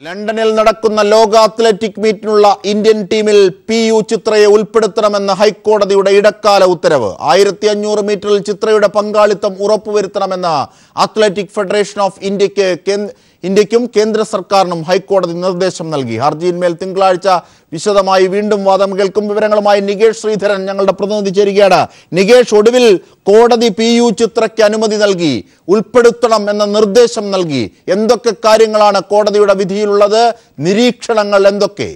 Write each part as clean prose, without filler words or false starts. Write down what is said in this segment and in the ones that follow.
ലണ്ടനിൽ നടക്കുന്ന ലോക അത്ലറ്റിക് മീറ്റിനുള്ള ഇന്ത്യൻ ടീമിൽ PU ചിത്രയെ ഉൾപ്പെടുത്തണമെന്ന ഹൈക്കോടതിയുടെ ഇടക്കാല ഉത്തരവ്. 1500 മീറ്ററിൽ ചിത്രയുടെ പങ്കാളിത്തം ഉറപ്പുവരുത്തണമെന്ന അത്ലറ്റിക് ഫെഡറേഷൻ ഓഫ് ഇന്ത്യക്കും കേന്ദ്ര സർക്കാരിനും ഹൈക്കോടതി നിർദ്ദേശം നൽകി. ഹർജിയിന്മേൽ തിങ്കളാഴ്ച വിശദമായി വീണ്ടും വാദം കേൾക്കും. വിവരങ്ങളുമായി നികേഷ് ശ്രീധരൻ ഞങ്ങളുടെ പ്രതിനിധി ചേരുകയാണ്. നികേഷ്, ഒടുവിൽ കോടതി PU ചിത്രയ്ക്ക് അനുമതി നൽകി, ഉൾപ്പെടുത്തണം എന്ന നിർദ്ദേശം നൽകി. എന്തൊക്കെ കാര്യങ്ങളാണ് കോടതിയുടെ വിധിയിലുള്ളത്? നിരീക്ഷണങ്ങൾ എന്തൊക്കെ?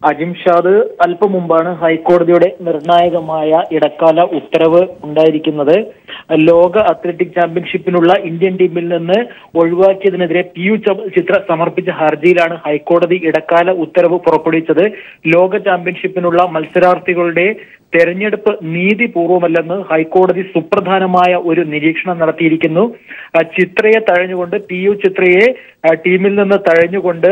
അജിംഷാദ്, അല്പം മുമ്പാണ് ഹൈക്കോടതിയുടെ നിർണായകമായ ഇടക്കാല ഉത്തരവ് ഉണ്ടായിരിക്കുന്നത്. ലോക അത്ലറ്റിക് ചാമ്പ്യൻഷിപ്പിനുള്ള ഇന്ത്യൻ ടീമിൽ നിന്ന് ഒഴിവാക്കിയതിനെതിരെ PU ചിത്ര സമർപ്പിച്ച ഹർജിയിലാണ് ഹൈക്കോടതി ഇടക്കാല ഉത്തരവ് പുറപ്പെടുവിച്ചത്. ലോക ചാമ്പ്യൻഷിപ്പിനുള്ള മത്സരാർത്ഥികളുടെ തെരഞ്ഞെടുപ്പ് നീതിപൂർവമല്ലെന്ന് ഹൈക്കോടതി സുപ്രധാനമായ ഒരു നിരീക്ഷണം നടത്തിയിരിക്കുന്നു. ചിത്രയെ തഴഞ്ഞുകൊണ്ട് PU ചിത്രയെ ടീമിൽ നിന്ന് തഴഞ്ഞുകൊണ്ട്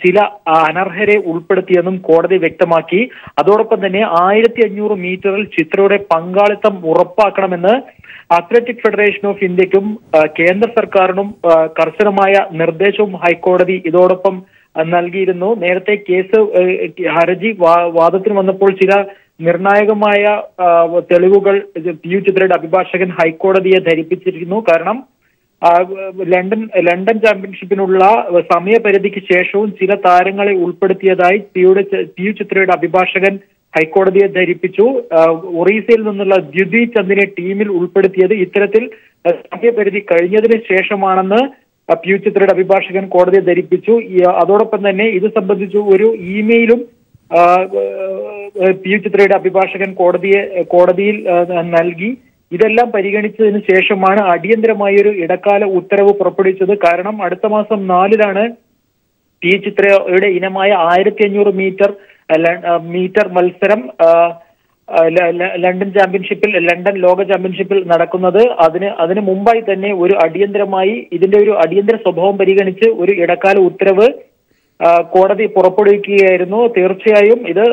ചില അനർഹരെ ഉൾപ്പെടുത്തിയെന്നും കോടതി വ്യക്തമാക്കി. അതോടൊപ്പം തന്നെ 1500 മീറ്ററിൽ ചിത്രയുടെ പങ്കാളിത്തം ഉറപ്പാക്കണമെന്ന് അത്ലറ്റിക് ഫെഡറേഷൻ ഓഫ് ഇന്ത്യക്കും കേന്ദ്ര സർക്കാരിനും കർശനമായ നിർദ്ദേശവും ഹൈക്കോടതി ഇതോടൊപ്പം നൽകിയിരുന്നു. നേരത്തെ കേസ് ഹർജി വാദത്തിന് വന്നപ്പോൾ ചില നിർണായകമായ തെളിവുകൾ PU ചിത്രയുടെ അഭിഭാഷകൻ ഹൈക്കോടതിയെ ധരിപ്പിച്ചിരിക്കുന്നു. കാരണം ലണ്ടൻ ചാമ്പ്യൻഷിപ്പിനുള്ള സമയപരിധിക്ക് ശേഷവും ചില താരങ്ങളെ ഉൾപ്പെടുത്തിയതായി PU ചിത്രയുടെ അഭിഭാഷകൻ ഹൈക്കോടതിയെ ധരിപ്പിച്ചു. ഒറീസയിൽ നിന്നുള്ള ദ്യുതി ചന്ദിനെ ടീമിൽ ഉൾപ്പെടുത്തിയത് ഇത്തരത്തിൽ സമയപരിധി കഴിഞ്ഞതിന് ശേഷമാണെന്ന് PU ചിത്രയുടെ അഭിഭാഷകൻ കോടതിയെ ധരിപ്പിച്ചു. അതോടൊപ്പം തന്നെ ഇത് സംബന്ധിച്ച് ഒരു ഇമെയിലും PU ചിത്രയുടെ അഭിഭാഷകൻ കോടതിയിൽ നൽകി. ഇതെല്ലാം പരിഗണിച്ചതിന് ശേഷമാണ് അടിയന്തരമായൊരു ഇടക്കാല ഉത്തരവ് പുറപ്പെടുവിച്ചത്. കാരണം അടുത്ത മാസം 4-ാണ് PU ചിത്രയുടെ ഇനമായ 1500 മീറ്റർ മത്സരം ലണ്ടൻ ലോക ചാമ്പ്യൻഷിപ്പിൽ നടക്കുന്നത്. അതിന് മുമ്പായി തന്നെ ഇതിന്റെ ഒരു അടിയന്തര സ്വഭാവം പരിഗണിച്ച് ഒരു ഇടക്കാല ഉത്തരവ് കോടതി പുറപ്പെടുവിക്കുകയായിരുന്നു. തീർച്ചയായും ഇത്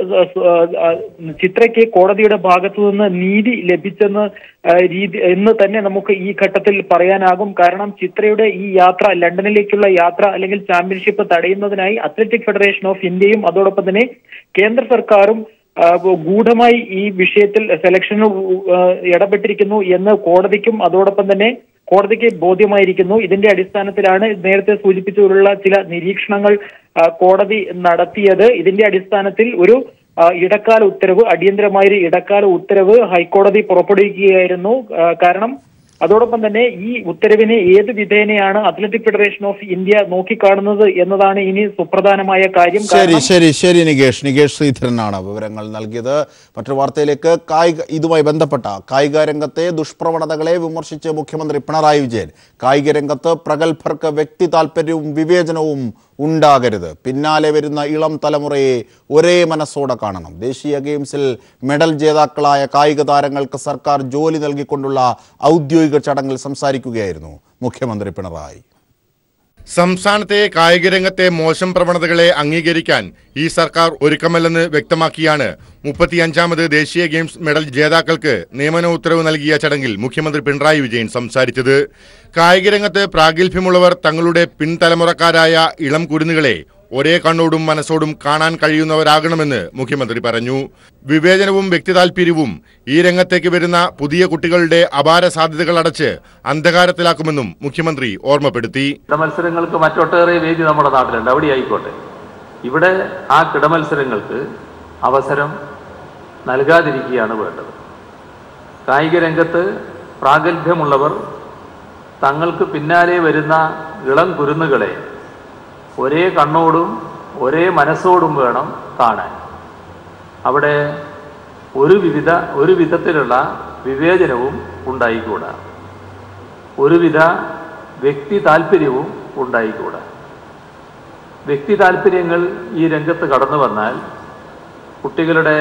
ചിത്രയ്ക്ക് കോടതിയുടെ ഭാഗത്തു നിന്ന് നീതി എന്ന് തന്നെ നമുക്ക് ഈ ഘട്ടത്തിൽ പറയാനാകും. കാരണം ചിത്രയുടെ ഈ യാത്ര, ലണ്ടനിലേക്കുള്ള യാത്ര അല്ലെങ്കിൽ ചാമ്പ്യൻഷിപ്പ് തടയുന്നതിനായി അത്ലറ്റിക് ഫെഡറേഷൻ ഓഫ് ഇന്ത്യയും അതോടൊപ്പം തന്നെ കേന്ദ്ര സർക്കാരും ഗൂഢമായി ഈ വിഷയത്തിൽ സെലക്ഷനിൽ ഇടപെട്ടിരിക്കുന്നു എന്ന് കോടതിക്കും അതോടൊപ്പം തന്നെ കോടതിക്ക് ബോധ്യമായിരിക്കുന്നു. ഇതിന്റെ അടിസ്ഥാനത്തിലാണ് നേരത്തെ സൂചിപ്പിച്ചുള്ള ചില നിരീക്ഷണങ്ങൾ കോടതി നടത്തിയത്. ഇതിന്റെ അടിസ്ഥാനത്തിൽ ഒരു ഇടക്കാല ഉത്തരവ്, അടിയന്തരമായൊരു ഇടക്കാല ഉത്തരവ് ഹൈക്കോടതി പുറപ്പെടുവിക്കുകയായിരുന്നു. കാരണം അതോടൊപ്പം തന്നെ ഈ ഉത്തരവിനെ ഏത് വിധേനയാണ് അത്ലറ്റിക് ഫെഡറേഷൻ ഓഫ് ഇന്ത്യ നോക്കിക്കാണുന്നത് എന്നതാണ് ഇനി സുപ്രധാനമായ കാര്യം. ശരി നികേഷ് ശ്രീധരനാണ് വിവരങ്ങൾ നൽകിയത്. മറ്റൊരു വാർത്തയിലേക്ക്. ഇതുമായി ബന്ധപ്പെട്ട കായിക രംഗത്തെ ദുഷ്പ്രവണതകളെ വിമർശിച്ച് മുഖ്യമന്ത്രി പിണറായി വിജയൻ, കായിക രംഗത്ത് പ്രഗത്ഭർക്ക് വ്യക്തി താല്പര്യവും വിവേചനവും ഉണ്ടാകരുത്, പിന്നാലെ വരുന്ന ഇളം തലമുറയെ ഒരേ മനസ്സോടെ കാണണം. ദേശീയ ഗെയിംസിൽ മെഡൽ ജേതാക്കളായ കായിക താരങ്ങൾക്ക് സർക്കാർ ജോലി നൽകിക്കൊണ്ടുള്ള ഔദ്യോഗിക ചടങ്ങിൽ സംസാരിക്കുകയായിരുന്നു മുഖ്യമന്ത്രി പിണറായി. സംസ്ഥാനത്തെ കായിക രംഗത്തെ മോശം പ്രവണതകളെ അംഗീകരിക്കാൻ ഈ സർക്കാർ ഒരുക്കമല്ലെന്ന് വ്യക്തമാക്കിയാണ് 35ാമത് ദേശീയ ഗെയിംസ് മെഡൽ ജേതാക്കൾക്ക് നിയമന ഉത്തരവ് നൽകിയ ചടങ്ങിൽ മുഖ്യമന്ത്രി പിണറായി വിജയൻ സംസാരിച്ചത്. കായിക രംഗത്ത് പ്രാഗൽഭ്യമുള്ളവർ തങ്ങളുടെ പിൻതലമുറക്കാരായ ഇളം കുരുന്നുകളെ ഒരേ കണ്ണോടും മനസ്സോടും കാണാൻ കഴിയുന്നവരാകണമെന്ന് മുഖ്യമന്ത്രി പറഞ്ഞു. വിവേചനവും വ്യക്തിതാൽപര്യവും ഈ രംഗത്തേക്ക് വരുന്ന പുതിയ കുട്ടികളുടെ അപാര സാധ്യതകൾ അടച്ച് അന്ധകാരത്തിലാക്കുമെന്നും മുഖ്യമന്ത്രി ഓർമ്മപ്പെടുത്തി. കിടമത്സരങ്ങൾക്ക് മറ്റൊട്ടേറെ വേദി നമ്മുടെ നാട്ടിലുണ്ട്, അവിടെ ആയിക്കോട്ടെ. ഇവിടെ ആ കിടമത്സരങ്ങൾക്ക് അവസരം നൽകാതിരിക്കുകയാണ് വേണ്ടത്. കായിക രംഗത്ത് പ്രാഗൽഭ്യമുള്ളവർ തങ്ങൾക്ക് പിന്നാലെ വരുന്ന ഇളം കുരുന്നുകളെ ഒരേ കണ്ണോടും ഒരേ മനസ്സോടും വേണം കാണാൻ. അവിടെ ഒരു വിധത്തിലുള്ള വിവേചനവും ഉണ്ടായിക്കൂടാ, ഒരുവിധ വ്യക്തി താല്പര്യവും ഉണ്ടായിക്കൂടാ. വ്യക്തി താല്പര്യങ്ങൾ ഈ രംഗത്ത് കടന്നു വന്നാൽ കുട്ടികളുടെ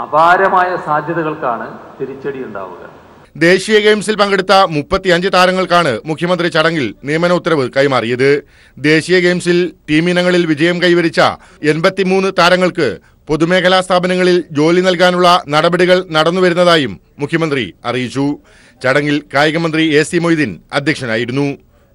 അപാരമായ സാധ്യതകൾക്കാണ് തിരിച്ചടി ഉണ്ടാവുക. ദേശീയ ഗെയിംസിൽ പങ്കെടുത്ത 35 താരങ്ങൾക്കാണ് മുഖ്യമന്ത്രി ചടങ്ങിൽ നിയമന ഉത്തരവ് കൈമാറിയത്. ദേശീയ ഗെയിംസിൽ ടീമിനങ്ങളിൽ വിജയം കൈവരിച്ച 83 താരങ്ങൾക്ക് പൊതുമേഖലാ സ്ഥാപനങ്ങളിൽ ജോലി നൽകാനുള്ള നടപടികൾ നടന്നുവരുന്നതായും മുഖ്യമന്ത്രി അറിയിച്ചു. ചടങ്ങിൽ കായിക മന്ത്രി AC മൊയ്തീൻ അധ്യക്ഷനായിരുന്നു.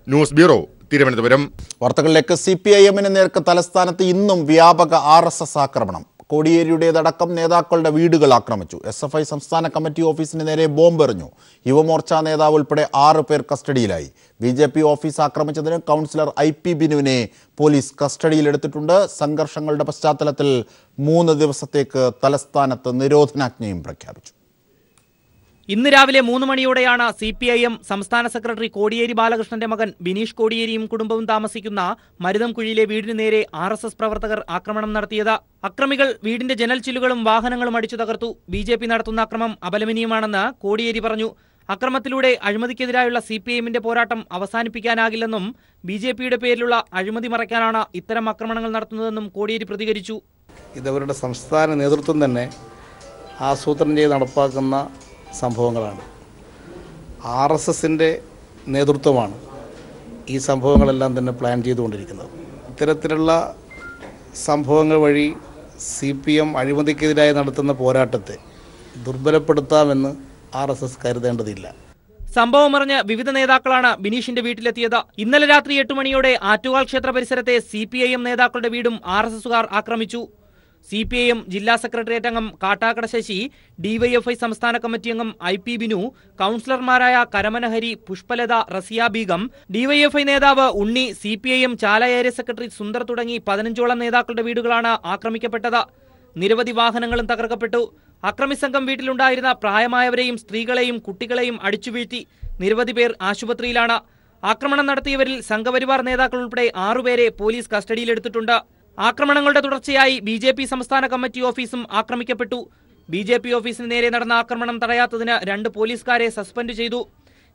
News bureau, Thiruvananthapuram. വാർത്തകളിലേക്ക്. CPIM-ന് നേർക്ക് തലസ്ഥാനത്ത് ഇന്നും വ്യാപക RSS ആക്രമണം. കോടിയേരിയുടേതടക്കം നേതാക്കളുടെ വീടുകൾ ആക്രമിച്ചു. SFI സംസ്ഥാന കമ്മിറ്റി ഓഫീസിന് നേരെ ബോംബെറിഞ്ഞു. യുവമോർച്ച നേതാവ് ഉൾപ്പെടെ 6 പേർ കസ്റ്റഡിയിലായി. BJP ഓഫീസ് ആക്രമിച്ചതിന് കൗൺസിലർ IP ബിനുവിനെ പോലീസ് കസ്റ്റഡിയിലെടുത്തിട്ടുണ്ട്. സംഘർഷങ്ങളുടെ പശ്ചാത്തലത്തിൽ 3 ദിവസത്തേക്ക് തലസ്ഥാനത്ത് നിരോധനാജ്ഞയും പ്രഖ്യാപിച്ചു. ഇന്ന് രാവിലെ 3 മണിയോടെയാണ് CPIM സംസ്ഥാന സെക്രട്ടറി കോടിയേരി ബാലകൃഷ്ണന്റെ മകൻ ബിനീഷ് കോടിയേരിയും കുടുംബവും താമസിക്കുന്ന മരുതംകുഴിയിലെ വീടിന് നേരെ RSS പ്രവർത്തകർ ആക്രമണം നടത്തിയത്. അക്രമികൾ വീടിന്റെ ജനൽ ചില്ലുകളും വാഹനങ്ങളും അടിച്ചു തകർത്തു. BJP നടത്തുന്ന അക്രമം അപലപനീയമാണെന്ന് കോടിയേരി പറഞ്ഞു. അക്രമത്തിലൂടെ അഴിമതിക്കെതിരായുള്ള CPIM-ന്റെ പോരാട്ടം അവസാനിപ്പിക്കാനാകില്ലെന്നും BJP-യുടെ പേരിലുള്ള അഴിമതി മറയ്ക്കാനാണ് ഇത്തരം ആക്രമണങ്ങൾ നടത്തുന്നതെന്നും കോടിയേരി പ്രതികരിച്ചു. ഇതവരുടെ സംസ്ഥാന നേതൃത്വം തന്നെ ആസൂത്രണം ചെയ്ത് നടപ്പാക്കുന്ന സംഭവങ്ങളാണ്. RSS-ന്റെ നേതൃത്വമാണ് ഈ സംഭവങ്ങളെല്ലാം തന്നെ പ്ലാൻ ചെയ്തുകൊണ്ടിരിക്കുന്നത്. ഇത്തരത്തിലുള്ള സംഭവങ്ങൾ വഴി CPM അഴിമതിക്കെതിരായി നടത്തുന്ന പോരാട്ടത്തെ ദുർബലപ്പെടുത്താമെന്ന് RSS കരുതേണ്ടതില്ല. സംഭവം അറിഞ്ഞ് വിവിധ നേതാക്കളാണ് ബിനീഷിന്റെ വീട്ടിലെത്തിയത്. ഇന്നലെ രാത്രി 8 മണിയോടെ ആറ്റുകാൽ ക്ഷേത്ര പരിസരത്തെ CPIM നേതാക്കളുടെ വീടും RSS-കാർ ആക്രമിച്ചു. CPIM ജില്ലാ സെക്രട്ടേറിയറ്റ് അംഗം കാട്ടാക്കട ശശി, DYFI സംസ്ഥാന കമ്മിറ്റി അംഗം IP ബിനു, കൗൺസിലർമാരായ കരമനഹരി, പുഷ്പലത, റസിയ ബീഗം, DYFI നേതാവ് ഉണ്ണി, CPIM ചാല ഏരിയ സെക്രട്ടറി സുന്ദർ തുടങ്ങി 15ഓളം നേതാക്കളുടെ വീടുകളാണ് ആക്രമിക്കപ്പെട്ടത്. നിരവധി വാഹനങ്ങളും തകർക്കപ്പെട്ടു. അക്രമി സംഘം വീട്ടിലുണ്ടായിരുന്ന പ്രായമായവരെയും സ്ത്രീകളെയും കുട്ടികളെയും അടിച്ചുവീഴ്ത്തി. നിരവധി പേർ ആശുപത്രിയിലാണ്. ആക്രമണം നടത്തിയവരിൽ സംഘപരിവാർ നേതാക്കൾ ഉൾപ്പെടെ 6 പേരെ പോലീസ് കസ്റ്റഡിയിലെടുത്തിട്ടുണ്ട്. ആക്രമണങ്ങളുടെ തുടർച്ചയായി BJP സംസ്ഥാന കമ്മിറ്റി ഓഫീസും ആക്രമിക്കപ്പെട്ടു. BJP ഓഫീസിന് നേരെ നടന്ന ആക്രമണം തടയാത്തതിന് 2 പോലീസുകാരെ സസ്പെൻഡ് ചെയ്തു.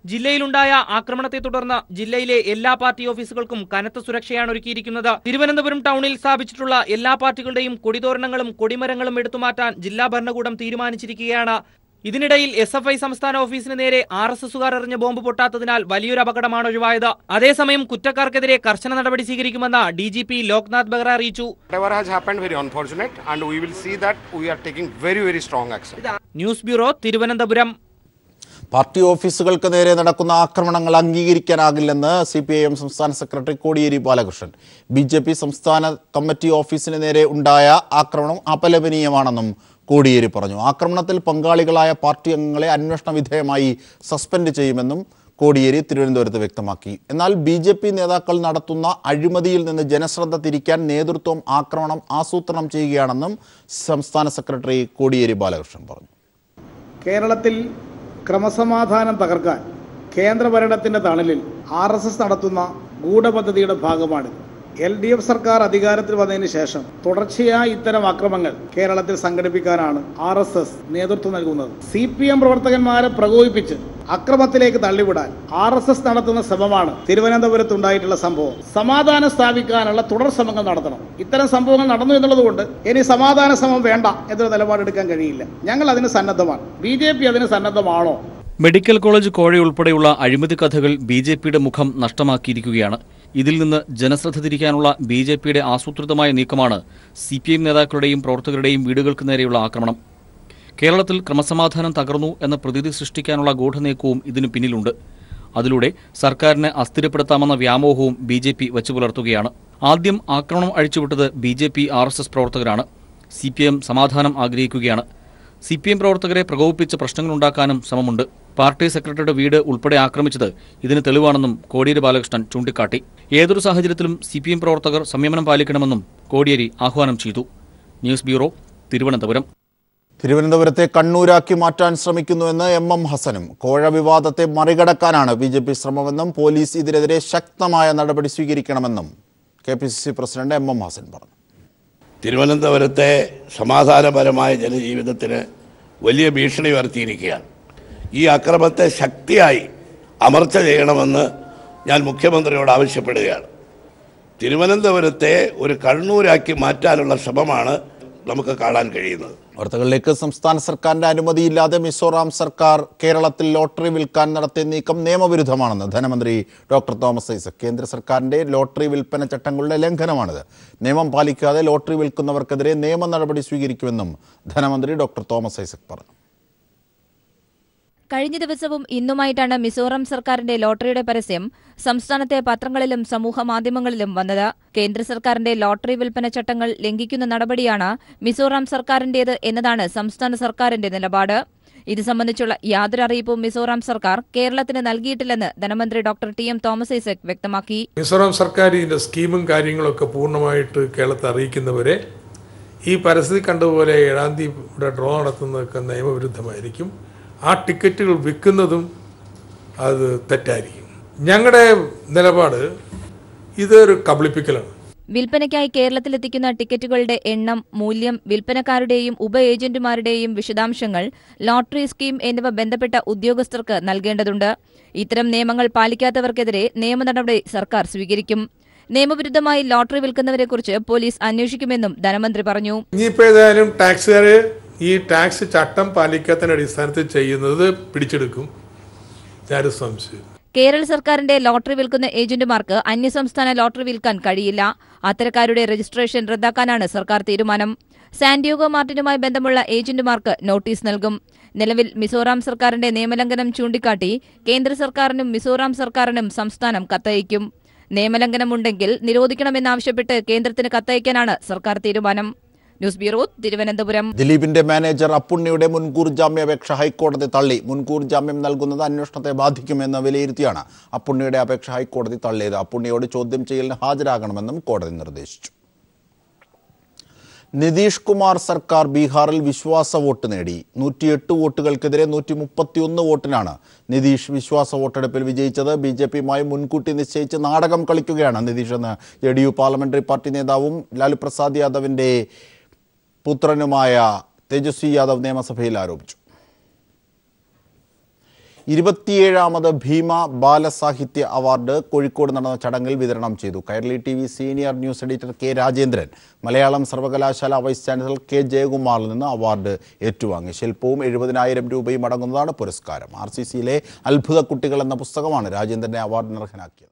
ജില്ലയിലുണ്ടായ ആക്രമണത്തെ തുടർന്ന് ജില്ലയിലെ എല്ലാ പാർട്ടി ഓഫീസുകൾക്കും കനത്ത സുരക്ഷയാണ് ഒരുക്കിയിരിക്കുന്നത്. തിരുവനന്തപുരം ടൗണിൽ സ്ഥാപിച്ചിട്ടുള്ള എല്ലാ പാർട്ടികളുടെയും കൊടിതോരണങ്ങളും കൊടിമരങ്ങളും എടുത്തുമാറ്റാൻ ജില്ലാ ഭരണകൂടം തീരുമാനിച്ചിരിക്കുകയാണ്. ഇതിനിടയിൽ SFI സംസ്ഥാന ഓഫീസിന് നേരെ RSS-കാർ എറിഞ്ഞ ബോംബ് പൊട്ടാത്തതിനാൽ വലിയൊരു അപകടമാണ് ഒഴിവായത്. അതേസമയം കുറ്റക്കാർക്കെതിരെ കർശന നടപടി സ്വീകരിക്കുമെന്ന് DGP ലോക്നാഥ് ബെഹ്റ അറിയിച്ചു. News bureau, Thiruvananthapuram. പാർട്ടി ഓഫീസുകൾക്ക് നേരെ നടക്കുന്ന ആക്രമണങ്ങൾ അംഗീകരിക്കാനാകില്ലെന്ന് CPIM സംസ്ഥാന സെക്രട്ടറി കോടിയേരി ബാലകൃഷ്ണൻ. BJP സംസ്ഥാന കമ്മിറ്റി ഓഫീസിന് നേരെ ഉണ്ടായ ആക്രമണം അപലപനീയമാണെന്നും കോടിയേരി പറഞ്ഞു. ആക്രമണത്തിൽ പങ്കാളികളായ പാർട്ടി അംഗങ്ങളെ അന്വേഷണ വിധേയമായി സസ്പെൻഡ് ചെയ്യുമെന്നും കോടിയേരി തിരുവനന്തപുരത്ത് വ്യക്തമാക്കി. എന്നാൽ BJP നേതാക്കൾ നടത്തുന്ന അഴിമതിയിൽ നിന്ന് ജനശ്രദ്ധ തിരിക്കാൻ നേതൃത്വം ആക്രമണം ആസൂത്രണം ചെയ്യുകയാണെന്നും സംസ്ഥാന സെക്രട്ടറി കോടിയേരി ബാലകൃഷ്ണൻ പറഞ്ഞു. കേരളത്തിൽ ക്രമസമാധാനം തകർക്കാൻ കേന്ദ്രഭരണത്തിൻ്റെ തണലിൽ RSS നടത്തുന്ന ഗൂഢപദ്ധതിയുടെ ഭാഗമാണിത്. LDF സർക്കാർ അധികാരത്തിൽ വന്നതിന് ശേഷം തുടർച്ചയായി ഇത്തരം ആക്രമണങ്ങൾ കേരളത്തിൽ സംഘടിപ്പിക്കാനാണ് RSS നേതൃത്വം നൽകുന്നത്. CPM പ്രവർത്തകന്മാരെ പ്രകോപിപ്പിച്ച് അക്രമത്തിലേക്ക് തള്ളിവിടാൻ RSS നടത്തുന്ന ശ്രമമാണ് തിരുവനന്തപുരത്തുണ്ടായിട്ടുള്ള സംഭവം. സമാധാനം സ്ഥാപിക്കാനുള്ള തുടർ ശ്രമങ്ങൾ നടത്തണം. ഇത്തരം സംഭവങ്ങൾ നടന്നു എന്നുള്ളത് കൊണ്ട് ഇനി സമാധാന ശ്രമം വേണ്ട എന്നൊരു നിലപാടെടുക്കാൻ കഴിയില്ല. ഞങ്ങൾ അതിന് സന്നദ്ധമാണ്. BJP അതിന് സന്നദ്ധമാണോ? മെഡിക്കൽ കോളേജ് കോഴ ഉൾപ്പെടെയുള്ള അഴിമതി കഥകൾ BJPയുടെ മുഖം നഷ്ടമാക്കിയിരിക്കുകയാണ്. ഇതിൽ നിന്ന് ജനശ്രദ്ധ തിരിക്കാനുള്ള BJPയുടെ ആസൂത്രിതമായ നീക്കമാണ് CPIM നേതാക്കളുടെയും പ്രവർത്തകരുടെയും വീടുകൾക്ക് നേരെയുള്ള ആക്രമണം. കേരളത്തിൽ ക്രമസമാധാനം തകർന്നു എന്ന പ്രതീതി സൃഷ്ടിക്കാനുള്ള ഗൂഢനീക്കവും ഇതിനു പിന്നിലുണ്ട്. അതിലൂടെ സർക്കാരിനെ അസ്ഥിരപ്പെടുത്താമെന്ന വ്യാമോഹവും BJP വച്ചുപുലർത്തുകയാണ്. ആദ്യം ആക്രമണം അഴിച്ചുവിട്ടത് BJP RSS പ്രവർത്തകരാണ്. CPIM സമാധാനം ആഗ്രഹിക്കുകയാണ്. CPIM പ്രവർത്തകരെ പ്രകോപിപ്പിച്ച് പ്രശ്നങ്ങളുണ്ടാക്കാനും ശ്രമമുണ്ട്. പാർട്ടി സെക്രട്ടറിയുടെ വീട് ഉൾപ്പെടെ ആക്രമിച്ചത് ഇതിന് തെളിവാണെന്നും കോടിയേരി ബാലകൃഷ്ണൻ ചൂണ്ടിക്കാട്ടി. ഏതൊരു സാഹചര്യത്തിലും CPIM പ്രവർത്തകർ സംയമനം പാലിക്കണമെന്നും കോടിയേരി ആഹ്വാനം ചെയ്തു. News bureau, Thiruvananthapuram. തിരുവനന്തപുരത്തെ കണ്ണൂരാക്കി മാറ്റാൻ ശ്രമിക്കുന്നുവെന്ന് MM ഹസനും. കോഴ വിവാദത്തെ മറികടക്കാനാണ് BJP ശ്രമമെന്നും പോലീസ് ഇതിനെതിരെ ശക്തമായ നടപടി സ്വീകരിക്കണമെന്നും KPCC പ്രസിഡന്റ് MM ഹസൻ പറഞ്ഞു. തിരുവനന്തപുരത്തെ സമാധാനപരമായ ജനജീവിതത്തിന് വലിയ ഭീഷണി ഉയർത്തിയിരിക്കുകയാണ്. ഈ അക്രമത്തെ ശക്തിയായി അമർച്ച ചെയ്യണമെന്ന് ഞാൻ മുഖ്യമന്ത്രിയോട് ആവശ്യപ്പെടുകയാണ്. തിരുവനന്തപുരത്തെ ഒരു കണ്ണൂരാക്കി മാറ്റാനുള്ള ശ്രമമാണ് നമുക്ക് കാണാൻ കഴിയുന്നത്. വാർത്തകളിലേക്ക്. സംസ്ഥാന സർക്കാരിന്റെ അനുമതിയില്ലാതെ മിസോറാം സർക്കാർ കേരളത്തിൽ ലോട്ടറി വിൽക്കാൻ നടത്തിയ നീക്കം നിയമവിരുദ്ധമാണെന്ന് ധനമന്ത്രി ഡോക്ടർ തോമസ് ഐസക്. കേന്ദ്ര സർക്കാരിന്റെ ലോട്ടറി വിൽപ്പന ചട്ടങ്ങളുടെ ലംഘനമാണിത്. നിയമം പാലിക്കാതെ ലോട്ടറി വിൽക്കുന്നവർക്കെതിരെ നിയമ നടപടി സ്വീകരിക്കുമെന്നും ധനമന്ത്രി ഡോക്ടർ തോമസ് ഐസക് പറഞ്ഞു. കഴിഞ്ഞ ദിവസവും ഇന്നുമായിട്ടാണ് മിസോറാം സർക്കാരിന്റെ ലോട്ടറിയുടെ പരസ്യം സംസ്ഥാനത്തെ പത്രങ്ങളിലും സമൂഹ മാധ്യമങ്ങളിലും വന്നത്. കേന്ദ്ര സർക്കാരിന്റെ ലോട്ടറി വിൽപ്പന ചട്ടങ്ങൾ ലംഘിക്കുന്ന നടപടിയാണ് മിസോറാം സർക്കാരിന്റേത് എന്നതാണ് സംസ്ഥാന സർക്കാരിന്റെ നിലപാട്. ഇത് സംബന്ധിച്ചുള്ള യാതൊരു അറിയിപ്പും മിസോറാം സർക്കാർ കേരളത്തിന് നൽകിയിട്ടില്ലെന്ന് ധനമന്ത്രി ഡോക്ടർ ടി.എം. തോമസ് ഐസക് വ്യക്തമാക്കി. മിസോറാം സർക്കാർ ഇതിന്റെ സ്കീമും കാര്യങ്ങളൊക്കെ പൂർണ്ണമായിട്ട് കേരളത്തെ അറിയിക്കുന്നവരെ ഈ പരസ്യത്തിൽ കണ്ടതുപോലെ 7-ാം തീയതി ഡ്രോ നടത്തുന്നതൊക്കെ നിയമവിരുദ്ധമായിരിക്കും. ആ ടിക്കറ്റുകൾ വിൽക്കുന്നതും അത് തെറ്റായിരിക്കും. ഞങ്ങളുടെ നിലപാട് ഇതൊരു കബളിപ്പിക്കലാണ്. വിൽപ്പനയ്ക്കായി കേരളത്തിലെത്തിക്കുന്ന ടിക്കറ്റുകളുടെ എണ്ണം, മൂല്യം, വിൽപ്പനക്കാരുടെയും ഉപ ഏജന്റുമാരുടെയും വിശദാംശങ്ങൾ, ലോട്ടറി സ്കീം എന്നിവ ബന്ധപ്പെട്ട ഉദ്യോഗസ്ഥർക്ക് നൽകേണ്ടതുണ്ട്. ഇത്തരം നിയമങ്ങൾ പാലിക്കാത്തവർക്കെതിരെ നിയമ നടപടി സർക്കാർ സ്വീകരിക്കും. നിയമവിരുദ്ധമായി ലോട്ടറി വിൽക്കുന്നവരെക്കുറിച്ച് പോലീസ് അന്വേഷിക്കുമെന്നും ധനമന്ത്രി പറഞ്ഞു. ഇനിയിപ്പോൾ ഏതായാലും ടാക്സുകാര് ഈ ടാക്സ് ചട്ടം പാലിക്കാത്തതിന്റെ അടിസ്ഥാനത്തിൽ ചെയ്യുന്നത് പിടിച്ചെടുക്കും. ഞാനൊരു സംശയം. കേരള സർക്കാരിന്റെ ലോട്ടറി വിൽക്കുന്ന ഏജന്റുമാർക്ക് അന്യസംസ്ഥാന ലോട്ടറി വിൽക്കാൻ കഴിയില്ല. അത്തരക്കാരുടെ രജിസ്ട്രേഷൻ റദ്ദാക്കാനാണ് സർക്കാർ തീരുമാനം. സാന്റിയാഗോ മാർട്ടിനുമായി ബന്ധമുള്ള ഏജന്റുമാർക്ക് നോട്ടീസ് നൽകും. നിലവിൽ മിസോറാം സർക്കാരിന്റെ നിയമലംഘനം ചൂണ്ടിക്കാട്ടി കേന്ദ്ര സർക്കാരിനും മിസോറാം സർക്കാരിനും സംസ്ഥാനം കത്തയക്കും. നിയമലംഘനമുണ്ടെങ്കിൽ നിരോധിക്കണമെന്നാവശ്യപ്പെട്ട് കേന്ദ്രത്തിന് കത്തയക്കാനാണ് സർക്കാർ തീരുമാനം. News bureau, Thiruvananthapuram. ദിലീപിന്റെ മാനേജർ അപ്പുണ്ണിയുടെ മുൻകൂർ ജാമ്യാപേക്ഷ ഹൈക്കോടതി തള്ളി. മുൻകൂർ ജാമ്യം നൽകുന്നത് അന്വേഷണത്തെ ബാധിക്കുമെന്ന് വിലയിരുത്തിയാണ് അപ്പുണ്ണിയുടെ അപേക്ഷ ഹൈക്കോടതി തള്ളിയത്. അപ്പുണ്ണിയോട് ചോദ്യം ചെയ്യലിന് ഹാജരാകണമെന്നും കോടതി നിർദ്ദേശിച്ചു. നിതീഷ് കുമാർ സർക്കാർ ബീഹാറിൽ വിശ്വാസ വോട്ട് നേടി. 108 വോട്ടുകൾക്കെതിരെ 131 വോട്ടിനാണ് നിതീഷ് വിശ്വാസ വോട്ടെടുപ്പിൽ വിജയിച്ചത്. BJPയുമായി മുൻകൂട്ടി നിശ്ചയിച്ച് നാടകം കളിക്കുകയാണ് നിതീഷ് എന്ന് JDU പാർലമെന്ററി പാർട്ടി നേതാവും ലാലു പ്രസാദ് യാദവിന്റെ പുത്രനുമായ തേജസ്വി യാദവ് നിയമസഭയിൽ ആരോപിച്ചു. 27ാമത് ഭീമ ബാലസാഹിത്യ അവാർഡ് കോഴിക്കോട് നടന്ന ചടങ്ങിൽ വിതരണം ചെയ്തു. Kairali TV senior news editor K. Rajendran Malayalam സർവകലാശാല വൈസ് ചാൻസലർ K. ജയകുമാറിൽ നിന്ന് അവാർഡ് ഏറ്റുവാങ്ങി. ശില്പവും 70,000 രൂപയും അടങ്ങുന്നതാണ് പുരസ്കാരം. RCCയിലെ അത്ഭുത കുട്ടികൾ എന്ന പുസ്തകമാണ് രാജേന്ദ്രനെ അവാർഡിന് അർഹനാക്കിയത്.